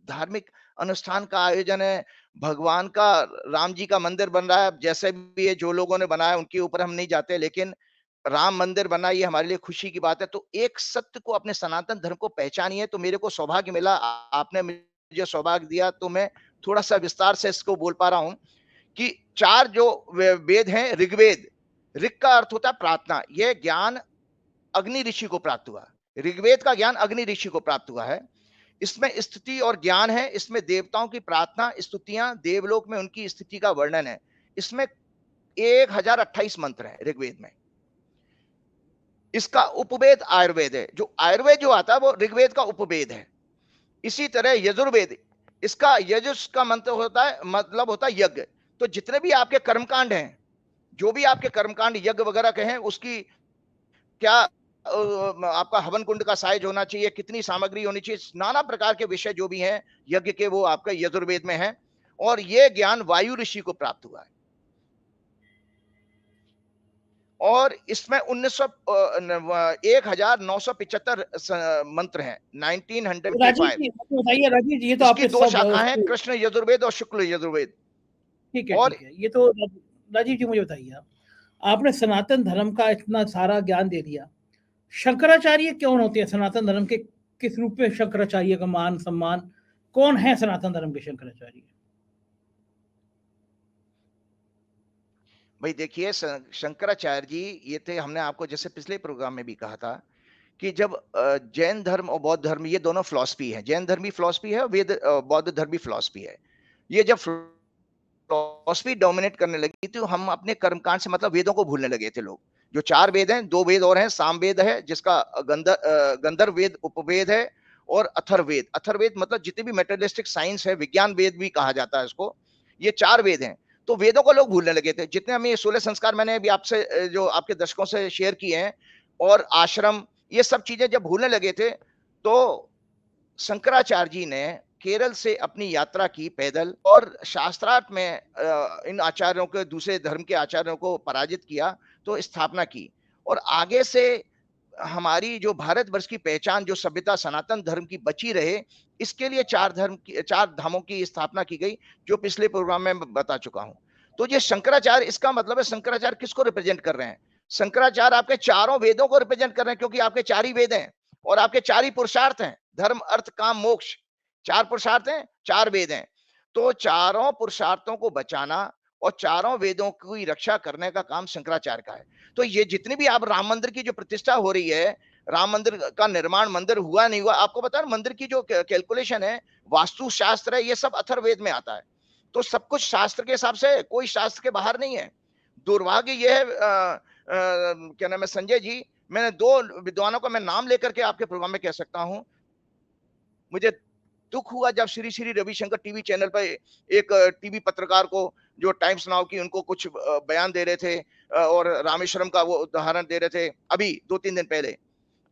धार्मिक अनुष्ठान का आयोजन है, भगवान का, राम जी का मंदिर बन रहा है, जैसे भी है, जो लोगों ने बनाया उनके ऊपर हम नहीं जाते, लेकिन राम मंदिर बना, ये हमारे लिए खुशी की बात है। तो एक सत्य को, अपने सनातन धर्म को पहचानिए। तो मेरे को सौभाग्य मिला, आपने मुझे सौभाग्य दिया, तो मैं थोड़ा सा विस्तार से इसको बोल पा रहा हूं कि 4 जो वेद हैं, ऋग्वेद, ऋग का अर्थ होता है प्रार्थना। यह ज्ञान अग्नि ऋषि को प्राप्त हुआ। ऋग्वेद का ज्ञान अग्नि ऋषि को प्राप्त हुआ है। इसमें स्तुति और ज्ञान है, इसमें देवताओं की प्रार्थना, स्तुतियां, देवलोक में उनकी स्थिति का वर्णन है। इसमें 1028 मंत्र है ऋग्वेद में। इसका उपवेद आयुर्वेद है। जो आयुर्वेद जो आता है, वो ऋग्वेद का उपवेद है। इसी तरह यजुर्वेद, इसका यजुष का मंत्र होता है, मतलब होता है यज्ञ। तो जितने भी आपके कर्मकांड हैं, जो भी आपके कर्मकांड यज्ञ वगैरह के हैं, उसकी क्या आपका हवन कुंड का साइज होना चाहिए, कितनी सामग्री होनी चाहिए, नाना प्रकार के विषय जो भी हैं यज्ञ के, वो आपका यजुर्वेद में है। और ये ज्ञान वायु ऋषि को प्राप्त हुआ है। और इसमें 1975 मंत्र हैं, 1905। बताइए राजीव जी, ये तो इसकी आपने 2 सब शाखाएं हैं, कृष्ण यजुर्वेद और शुक्ल यजुर्वेद। ठीक है, और ठीक है। ये तो राजीव जी मुझे बताइए, आपने सनातन धर्म का इतना सारा ज्ञान दे दिया, शंकराचार्य कौन होते हैं सनातन धर्म के? किस रूप में शंकराचार्य का मान सम्मान, कौन है सनातन धर्म के शंकराचार्य? भाई देखिए, शंकराचार्य जी ये थे, हमने आपको जैसे पिछले प्रोग्राम में भी कहा था कि जब जैन धर्म और बौद्ध धर्म, ये दोनों फिलॉसफी है, जैन धर्म भी फिलॉसफी है, वेद बौद्ध धर्म भी फिलॉसफी है। ये जब फिलॉसफी डोमिनेट करने लगी, तो हम अपने कर्मकांड से, मतलब वेदों को भूलने लगे थे लोग। जो 4 वेद हैं, 2 वेद और हैं, सामवेद है, जिसका गंधर्व वेद उपवेद है, और अथर्ववेद। अथर्ववेद मतलब जितनी भी मेटेरियलिस्टिक साइंस है, विज्ञान वेद भी कहा जाता है इसको। ये 4 वेद हैं। तो वेदों को लोग भूलने लगे थे। जितने हमें 16 संस्कार मैंने अभी आपसे, जो आपके दर्शकों से शेयर किए हैं, और आश्रम, ये सब चीजें जब भूलने लगे थे, तो शंकराचार्य जी ने केरल से अपनी यात्रा की पैदल, और शास्त्रार्थ में इन आचार्यों के, दूसरे धर्म के आचार्यों को पराजित किया, तो स्थापना की। और आगे से हमारी जो भारतवर्ष की पहचान, जो सभ्यता सनातन धर्म की बची रहे, इसके लिए 4 धामों की स्थापना की गई, जो पिछले प्रोग्राम में बता चुका हूं। तो ये शंकराचार्य, इसका मतलब है शंकराचार्य किसको रिप्रेजेंट कर रहे हैं? शंकराचार्य आपके चारों वेदों को रिप्रेजेंट कर रहे हैं, क्योंकि आपके चार ही वेद हैं और आपके चार ही पुरुषार्थ हैं, धर्म अर्थ काम मोक्ष। चार पुरुषार्थ हैं, चार वेद हैं। तो चारों पुरुषार्थों को बचाना और चारों वेदों की रक्षा करने का काम शंकराचार्य का है। तो ये जितनी भी आप राम मंदिर की जो प्रतिष्ठा हो रही है, राम मंदिर का निर्माण, मंदिर हुआ नहीं हुआ, आपको पता है मंदिर की जो कैलकुलेशन है, वास्तु शास्त्र है, ये सब अथर्ववेद में आता है। तो सब कुछ शास्त्र के हिसाब से, कोई शास्त्र के बाहर नहीं है। दुर्भाग्य यह है क्या नाम है संजय जी, मैंने दो विद्वानों का मैं नाम लेकर के आपके प्रोग्राम में कह सकता हूं। मुझे दुख हुआ जब श्री श्री रविशंकर टीवी चैनल पर एक टीवी पत्रकार को, जो टाइम्स नाउ की, उनको कुछ बयान दे रहे थे और रामेश्वरम का वो उदाहरण दे रहे थे अभी 2-3 दिन पहले,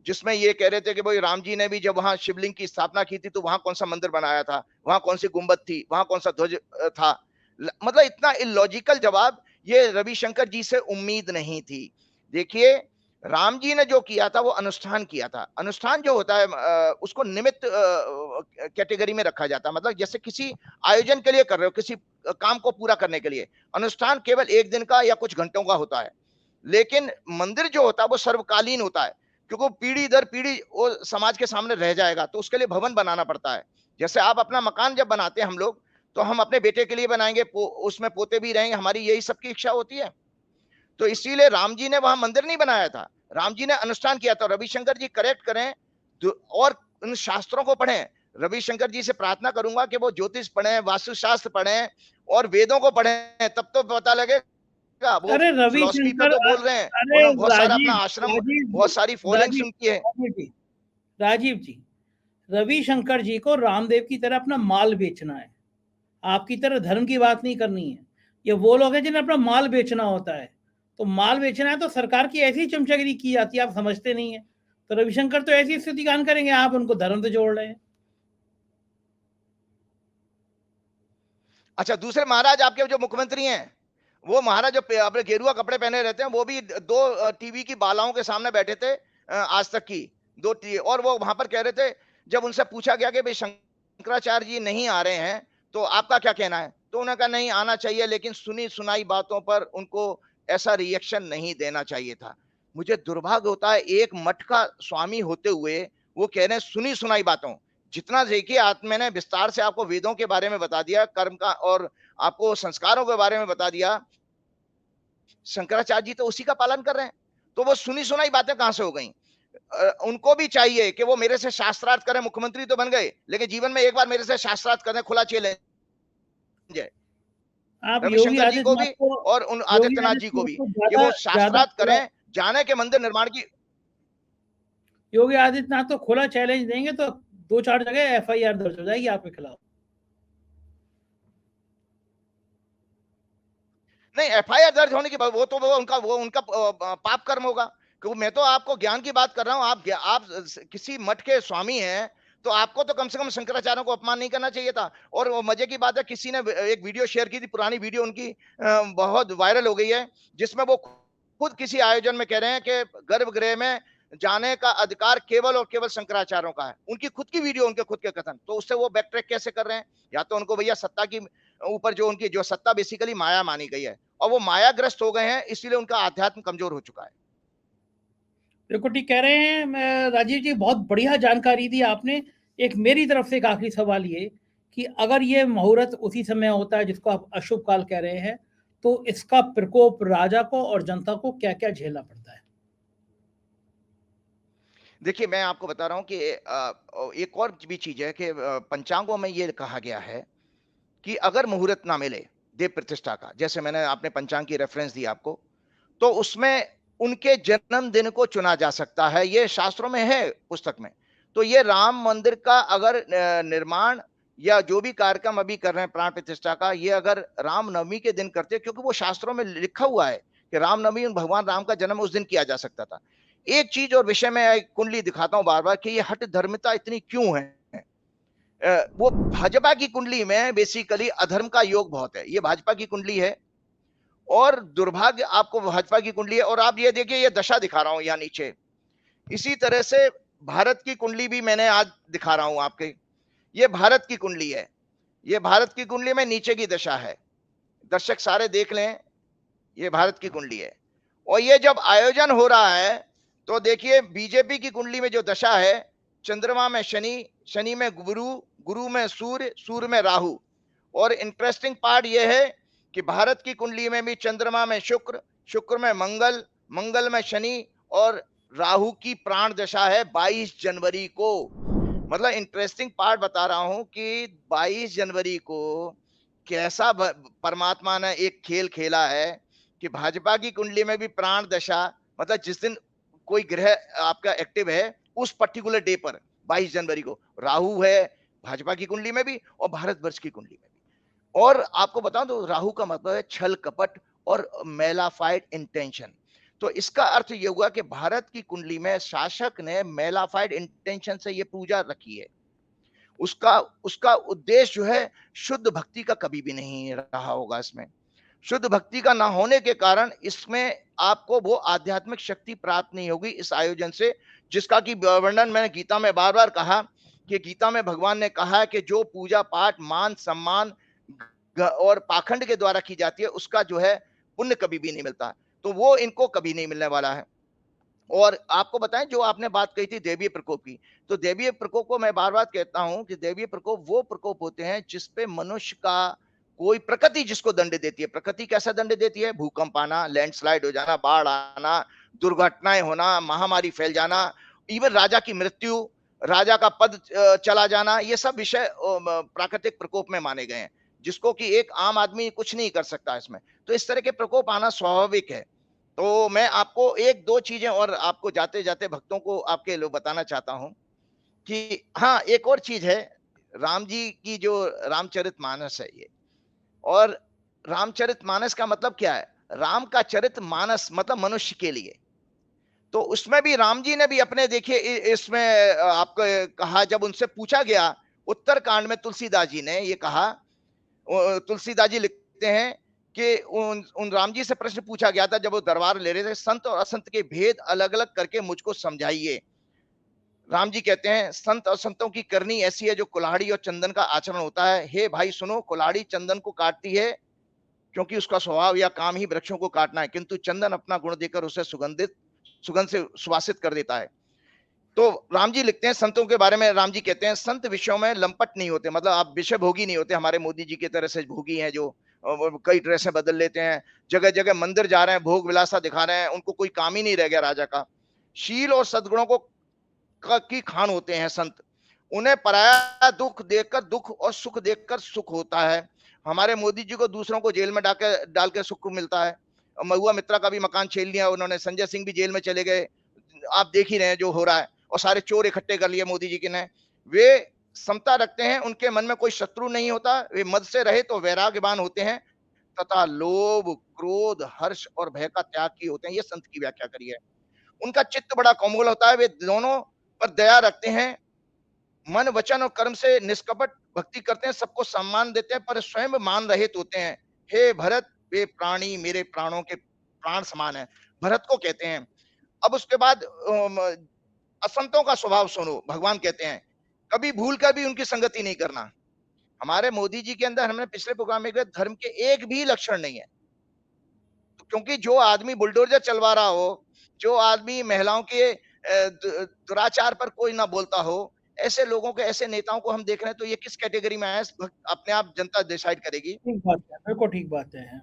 जिसमें ये कह रहे थे कि भाई राम जी ने भी जब वहां शिवलिंग की स्थापना की थी तो वहां कौन सा मंदिर बनाया था, वहां कौन सी गुंबद थी, वहां कौन सा ध्वज था। मतलब इतना इलॉजिकल जवाब ये रविशंकर जी से उम्मीद नहीं थी। देखिए, राम जी ने जो किया था वो अनुष्ठान किया था। अनुष्ठान जो होता है उसको निमित्त कैटेगरी में रखा जाता है, मतलब जैसे किसी आयोजन के लिए कर रहे हो, किसी काम को पूरा करने के लिए। अनुष्ठान केवल एक दिन का या कुछ घंटों का होता है, लेकिन मंदिर जो होता है वो सर्वकालीन होता है, क्योंकि पीढ़ी दर पीढ़ी वो समाज के सामने रह जाएगा, तो उसके लिए भवन बनाना पड़ता है। जैसे आप अपना मकान जब बनाते हैं हम लोग, तो हम अपने बेटे के लिए बनाएंगे, उसमें पोते भी रहेंगे, हमारी यही सबकी इच्छा होती है। तो इसीलिए राम जी ने वहां मंदिर नहीं बनाया था, राम जी ने अनुष्ठान किया था। रविशंकर जी करेक्ट करें और उन शास्त्रों को पढ़ें। रविशंकर जी से प्रार्थना करूंगा कि वो ज्योतिष पढ़ें, वास्तुशास्त्र पढ़ें और वेदों को पढ़ें, तब तो पता लगेगा। वो अरे फिलॉसफी पे रविशंकर, तो बोल रहे हैं, अरे उन्होंने बहुत सारा अपना राजीव, आश्रम, राजीव बहुत सारी फॉलोइंग्स राजीव उनकी है। राजीव जी, राजीव जी, रविशंकर जी को रामदेव की तरह अपना माल बेचना है, आपकी तरह धर्म की बात नहीं करनी है। ये वो लोग हैं जिन्हें अपना माल बेचना होता है। तो माल बेचना है तो सरकार की ऐसी चमचागिरी की जाती है, आप समझते नहीं है। तो रविशंकर तो ऐसी स्थिति कान करेंगे, आप उनको धर्म से जोड़ रहे हैं। अच्छा, दूसरे महाराज आपके जो मुख्यमंत्री हैं, वो महाराज जो अपने गेरुआ कपड़े पहने रहते हैं, वो भी दो टीवी की बालाओं के सामने बैठे थे, आज तक की दो और वो वहां पर कह रहे थे, जब उनसे पूछा गया कि भाई शंकराचार्य जी नहीं आ रहे हैं तो आपका क्या कहना है, तो उन्होंने कहा नहीं आना चाहिए, लेकिन सुनी सुनाई बातों पर उनको ऐसा रिएक्शन नहीं देना चाहिए था। मुझे दुर्भाग्य होता है, एक मठ का स्वामी होते हुए वो कह रहे हैं सुनी सुनाई बातों। जितना देखिए, मैंने विस्तार से आपको वेदों के बारे में बता दिया, कर्म का, और आपको संस्कारों के बारे में बता दिया। शंकराचार्य जी तो उसी का पालन कर रहे हैं, तो वो सुनी सुनाई बातें कहां से हो गई। उनको भी चाहिए कि वो मेरे से शास्त्रार्थ करें। मुख्यमंत्री तो बन गए, लेकिन जीवन में एक बार मेरे से शास्त्रार्थ करें, खुला चैलेंज है आप योगी रविशंकर जी को आदित्यनाथ भी को, और उन योगी आदित्यनाथ जी को आदित्यनाथ भी, को कि ज्यादा वो ज्यादा शास्त्रार्थ खुला, करें, जाने के मंदिर निर्माण की। योगी आदित्यनाथ तो खुला चैलेंज देंगे तो 2-4 जगह एफआईआर दर्ज हो जाएगी आपके खिलाफ। नहीं, एफआईआर दर्ज होने की वो तो वो उनका पाप कर्म होगा, क्योंकि मैं तो आपको ज्ञान की बात कर रहा हूं। आप किसी मठ के स्वामी हैं, तो आपको तो कम से कम शंकराचार्यों को अपमान नहीं करना चाहिए था। और वो मजे की बात है, किसी ने एक वीडियो शेयर की थी, पुरानी वीडियो उनकी बहुत वायरल हो गई है, जिसमें वो खुद किसी आयोजन में कह रहे हैं कि गर्भगृह में जाने का अधिकार केवल और केवल शंकराचार्यों का है। उनकी खुद की वीडियो, उनके खुद के कथन, तो उससे वो बैक ट्रैक कैसे कर रहे हैं? या तो उनको भैया सत्ता की ऊपर, जो उनकी जो सत्ता बेसिकली माया मानी गई है, और वो मायाग्रस्त हो गए हैं, इसलिए उनका आध्यात्म कमजोर हो चुका है। बिल्कुल ठीक कह रहे हैं राजीव जी, बहुत बढ़िया जानकारी दी आपने। एक मेरी तरफ से एक आखिरी सवाल ये कि अगर ये मुहूर्त उसी समय होता है जिसको आप अशुभ काल कह रहे हैं, तो इसका प्रकोप राजा को और जनता को क्या क्या झेलना पड़ता है? देखिए, मैं आपको बता रहा हूं कि एक और भी चीज है कि पंचांगों में ये कहा गया है कि अगर मुहूर्त ना मिले देव प्रतिष्ठा का, जैसे मैंने आपने पंचांग की रेफरेंस दी आपको, तो उसमें उनके जन्मदिन को चुना जा सकता है। ये शास्त्रों में है, पुस्तक में। तो ये राम मंदिर का अगर निर्माण या जो भी कार्यक्रम अभी कर रहे हैं प्राण प्रतिष्ठा का, ये अगर रामनवमी के दिन करते, क्योंकि वो शास्त्रों में लिखा हुआ है कि रामनवमी, भगवान राम का जन्म उस दिन किया जा सकता था। एक चीज और विषय में एक कुंडली दिखाता हूं बार बार कि ये हट धर्मिता इतनी क्यों है। वो भाजपा की कुंडली में बेसिकली अधर्म का योग बहुत है। ये भाजपा की कुंडली है और दुर्भाग्य आपको भाजपा की कुंडली है। और आप ये देखिए, ये दशा दिखा रहा हूं यहाँ नीचे। इसी तरह से भारत की कुंडली भी मैंने आज दिखा रहा हूं आपके। ये भारत की कुंडली है। ये भारत की कुंडली में नीचे की दशा है, दर्शक सारे देख लें। ये भारत की कुंडली है और ये जब आयोजन हो रहा है तो देखिए बीजेपी की कुंडली में जो दशा है, चंद्रमा में शनि, शनि में गुरु, गुरु में सूर्य, सूर्य में राहु। और इंटरेस्टिंग पार्ट ये है कि भारत की कुंडली में भी चंद्रमा में शुक्र, शुक्र में मंगल, मंगल में शनि और राहु की प्राण दशा है 22 जनवरी को। मतलब इंटरेस्टिंग पार्ट बता रहा हूं कि 22 जनवरी को कैसा परमात्मा ने एक खेल खेला है कि भाजपा की कुंडली में भी प्राण दशा, मतलब जिस दिन कोई ग्रह आपका एक्टिव है उस पर्टिकुलर डे पर 22 जनवरी को राहु है भाजपा की कुंडली में भी और भारतवर्ष की कुंडली में भी। और आपको बताऊं तो राहु का मतलब है छल कपट और मेलाफाइड इंटेंशन। तो इसका अर्थ यह हुआ कि भारत की कुंडली में शासक ने मेलाफाइड इंटेंशन से यह पूजा रखी है। उसका उसका उद्देश्य जो है शुद्ध भक्ति का कभी भी नहीं रहा होगा। इसमें शुद्ध भक्ति का ना होने के कारण इसमें आपको वो आध्यात्मिक शक्ति प्राप्त नहीं होगी इस आयोजन से, जिसका कि वर्णन मैंने गीता में बार बार कहा कि गीता में भगवान ने कहा है कि जो पूजा पाठ मान सम्मान और पाखंड के द्वारा की जाती है उसका जो है पुण्य कभी भी नहीं मिलता। तो वो इनको कभी नहीं मिलने वाला है। और आपको बताएं जो आपने बात कही थी देवीय प्रकोप की, तो देवीय प्रकोप को मैं बार बार कहता हूं कि देवीय प्रकोप वो प्रकोप होते हैं जिसपे मनुष्य का कोई प्रकृति जिसको दंड देती है। प्रकृति कैसा दंड देती है? भूकंप आना, लैंडस्लाइड हो जाना, बाढ़ आना, दुर्घटनाएं होना, महामारी फैल जाना, इवन राजा की मृत्यु, राजा का पद चला जाना, ये सब विषय प्राकृतिक प्रकोप में माने गए हैं जिसको कि एक आम आदमी कुछ नहीं कर सकता इसमें। तो इस तरह के प्रकोप आना स्वाभाविक है। तो मैं आपको एक दो चीजें और आपको जाते जाते भक्तों को आपके लोग बताना चाहता हूं कि हाँ एक और चीज है, राम जी की जो रामचरितमानस है ये, और रामचरितमानस का मतलब क्या है? राम का चरित मानस मतलब मनुष्य के लिए। तो उसमें भी राम जी ने भी अपने देखिए इसमें आपको कहा, जब उनसे पूछा गया उत्तरकांड में तुलसीदास जी ने ये कहा, तुलसीदास जी लिखते हैं कि उन राम जी से प्रश्न पूछा गया था जब वो दरबार ले रहे थे, संत और असंत के भेद अलग अलग करके मुझको समझाइए। राम जी कहते हैं संत और संतों की करनी ऐसी है जो कुल्हाड़ी और चंदन का आचरण होता है। हे भाई सुनो, कुल्हाड़ी चंदन को काटती है क्योंकि उसका स्वभाव या काम ही वृक्षों को काटना है, किंतु चंदन अपना गुण देकर उसे सुगंध से सुवासित कर देता है। तो राम जी लिखते हैं संतों के बारे में, राम जी कहते हैं संत विषयों में लंपट नहीं होते, मतलब आप विषय भोगी नहीं होते, हमारे मोदी जी की तरह से भोगी हैं जो कई ड्रेसें बदल लेते हैं, जगह जगह मंदिर जा रहे हैं, भोग विलासा दिखा रहे हैं, उनको कोई काम ही नहीं रह गया राजा का। शील और सद्गुणों को की खान होते हैं संत, उन्हें पराया दुख देखकर दुख और सुख देखकर सुख होता है। हमारे मोदी जी को दूसरों को जेल में डाल के सुख मिलता है। महुआ मित्रा का भी मकान छीन लिया उन्होंने, संजय सिंह भी जेल में चले गए, आप देख ही रहे हैं जो हो रहा है, और सारे चोर इकट्ठे कर लिए मोदी जी के ने। वे समता रखते हैं, उनके मन में कोई शत्रु नहीं होता, वे मद से रहे तो वैराग्यवान होते हैं तथा लोभ क्रोध हर्ष और भय का त्याग किए होते हैं। ये संत की व्याख्या करी है। उनका चित्त बड़ा कोमल होता है, वे दोनों पर दया रखते हैं, मन वचन और कर्म से निष्कपट भक्ति करते हैं, सबको सम्मान देते हैं पर स्वयं मान रहित होते हैं। हे भरत, वे प्राणी मेरे प्राणों के प्राण समान है, भरत को कहते हैं। अब उसके बाद असंतों का स्वभाव सुनो, भगवान कहते हैं कभी भूल कर भी उनकी संगति नहीं करना। हमारे मोदी जी के अंदर, हमने पिछले प्रोग्राम में कहा, धर्म के एक भी लक्षण नहीं है। क्योंकि जो आदमी बुलडोजर चलवा रहा हो, जो आदमी महिलाओं के दुराचार पर कोई ना बोलता हो, ऐसे लोगों को, ऐसे नेताओं को हम देख रहे हैं, तो ये किस कैटेगरी में है अपने आप जनता डिसाइड करेगी। ठीक बात है, बिल्कुल ठीक बात है।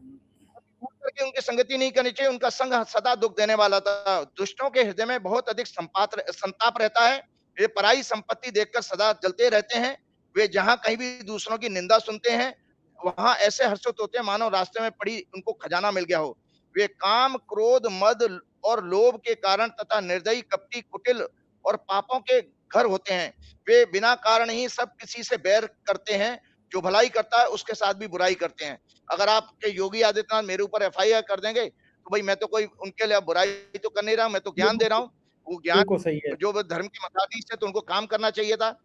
करके उनकी संगति नहीं करनी चाहिए, उनका संग सदा दुख देने वाला था। दुष्टों के हृदय में बहुत अधिक संताप रहता है, वे पराई संपत्ति देखकर सदा जलते रहते हैं, वे जहां कहीं भी दूसरों की निंदा सुनते हैं वहां ऐसे हर्षित होते हैं मानो रास्ते में पड़ी उनको खजाना मिल गया हो। वे काम क्रोध मद और लोभ के कारण तथा निर्दयी कपटी कुटिल और पापों के घर होते हैं। वे बिना कारण ही सब किसी से बैर करते हैं, जो भलाई करता है उसके साथ भी बुराई करते हैं। अगर आपके योगी आदित्यनाथ मेरे ऊपर एफआईआर कर देंगे तो भाई मैं तो कोई उनके लिए बुराई तो कर नहीं रहा हूं, मैं तो ज्ञान दे रहा हूं। वो बिल्कुल सही है। ज्ञान जो धर्म के मताधीश थे तो उनको काम करना चाहिए था।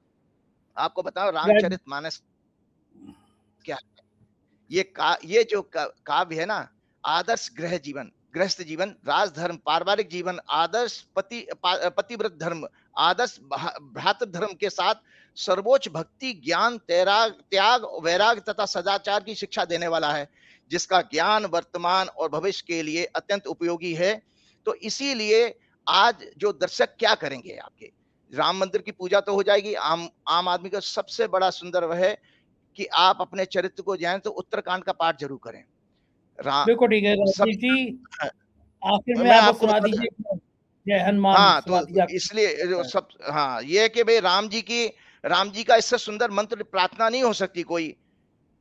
आपको बताओ रामचरितमानस क्या है? ये जो काव्य है ना, आदर्श गृहस्थ जीवन, राजधर्म, पारिवारिक जीवन, आदर्श पतिव्रत धर्म, आदर्श भ्रातृ धर्म के साथ सर्वोच्च भक्ति ज्ञान त्याग वैराग तथा सदाचार की शिक्षा देने वाला है। जिसका ज्ञान वर्तमान और भविष्य के लिए अत्यंत उपयोगी है। तो इसीलिए आज जो दर्शक क्या करेंगे आपके, राम मंदिर की पूजा तो हो जाएगी, आम आदमी का सबसे बड़ा सुंदर वह है कि आप अपने चरित्र को जानें तो उत्तरकांड का पाठ जरूर करें। बिल्कुल ठीक है सब राजीव जी, आखिर में मैं आप आपको सुना बता, दीजिए, जय हनुमान हाँ, सुना तो दीजिए आप। इसलिए जो सब, हाँ, ये है कि भाई राम जी का इससे सुंदर मंत्र प्रार्थना नहीं हो सकती कोई।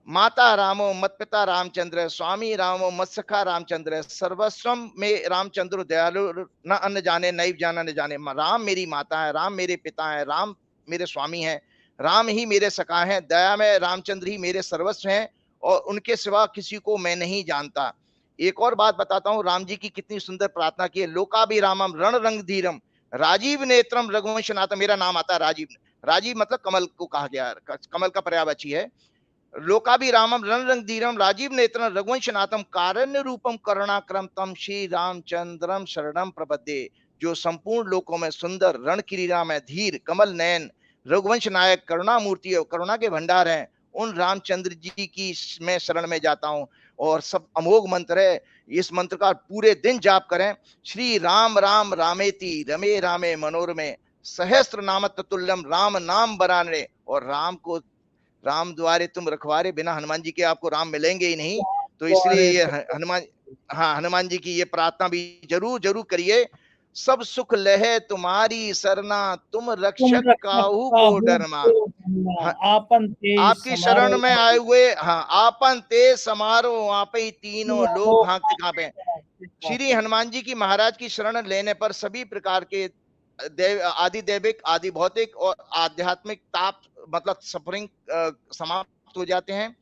माता रामो मत पिता रामचंद्र, स्वामी रामो मत सखा रामचंद्र, सर्वस्वम में रामचंद्र दयालु न अन्न जाने नैव जाना न जाने। राम मेरी माता है, राम मेरे पिता है, राम मेरे स्वामी है, राम ही मेरे सखा है, दया में रामचंद्र ही मेरे सर्वस्व हैं और उनके सिवा किसी को मैं नहीं जानता। एक और बात बताता हूँ, राम जी की कितनी सुंदर प्रार्थना की है। लोकाभिरामम रण रंग धीरम राजीव नेत्रम रघुवंशनाथम। मेरा नाम आता है राजीव, राजीव मतलब कमल को कहा गया, कमल का पर्यायवाची है। लोकाभिरामम रण रंग धीरम राजीव नेत्रम रघुवंशनाथम कारण्य रूपम करुणाक्रम तम श्री रामचंद्रम शरणम प्रपद्ये। जो संपूर्ण लोकों में सुंदर, रण क्रीड़ा में धीर, कमल नयन, रघुवंश नायक, करुणा मूर्ति और करुणा के भंडार हैं, उन रामचंद्र जी की मैं शरण में जाता हूं। और सब अमोघ मंत्र है, इस मंत्र का पूरे दिन जाप करें। श्री राम राम रामेति रमे रामे मनोरमे सहस्त्र नाम तुल्यम राम नाम बराने। और राम द्वारे तुम रखवारे, बिना हनुमान जी के आपको राम मिलेंगे ही नहीं। तो इसलिए ये हनुमान, हाँ, हनुमान जी की ये प्रार्थना भी जरूर जरूर करिए। सब सुख लहे तुम्हारी सरना, तुम तुम रक्षक रक्षक काहू को काहू डरमा। को डरना, हाँ, आपन तेज आपकी शरण समारो में आए हुए, हाँ, आपन तेज समारो आप ही तीनों लोग भांगते कांपे। श्री हनुमान जी की महाराज की शरण लेने पर सभी प्रकार के आदि दैविक, आदि भौतिक और आध्यात्मिक ताप मतलब सफरिंग समाप्त हो जाते हैं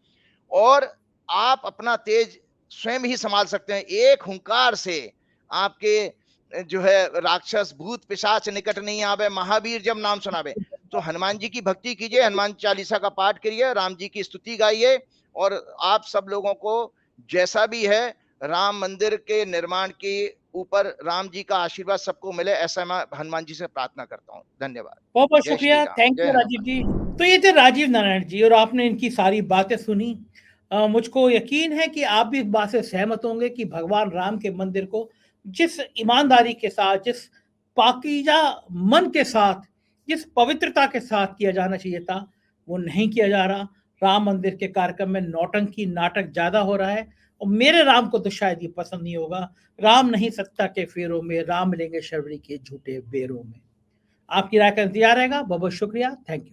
और आप अपना तेज स्वयं ही संभाल सकते हैं। एक हुंकार से आपके जो है राक्षस भूत पिशाच निकट नहीं आवे, महावीर जब नाम सुनावे। तो हनुमान जी की भक्ति कीजिए, हनुमान चालीसा का पाठ करिए, राम जी की स्तुति गाइए और आप सब लोगों को जैसा भी है राम मंदिर के निर्माण के ऊपर राम जी का आशीर्वाद सबको मिले, ऐसा मैं हनुमान जी से प्रार्थना करता हूँ। धन्यवाद। बहुत बहुत जय श्री शुक्रिया, राम, थैंक जय यू राजीव हनुमान। जी। तो ये थे राजीव नारायण जी और आपने इनकी सारी बातें सुनी। मुझको यकीन है कि आप भी इस बात से सहमत होंगे कि भगवान राम के मंदिर को जिस ईमानदारी के साथ, जिस पाकीज़ा मन के साथ, जिस पवित्रता के साथ किया जाना चाहिए था, वो नहीं किया जा रहा। राम मंदिर के कार्यक्रम में नौटंकी नाटक ज़्यादा हो रहा है और मेरे राम को तो शायद ये पसंद नहीं होगा। राम नहीं सत्ता के फेरों में, राम मिलेंगे शबरी के झूठे बेरों में। आपकी राय का इंतजार रहेगा। बहुत बहुत शुक्रिया, थैंक यू।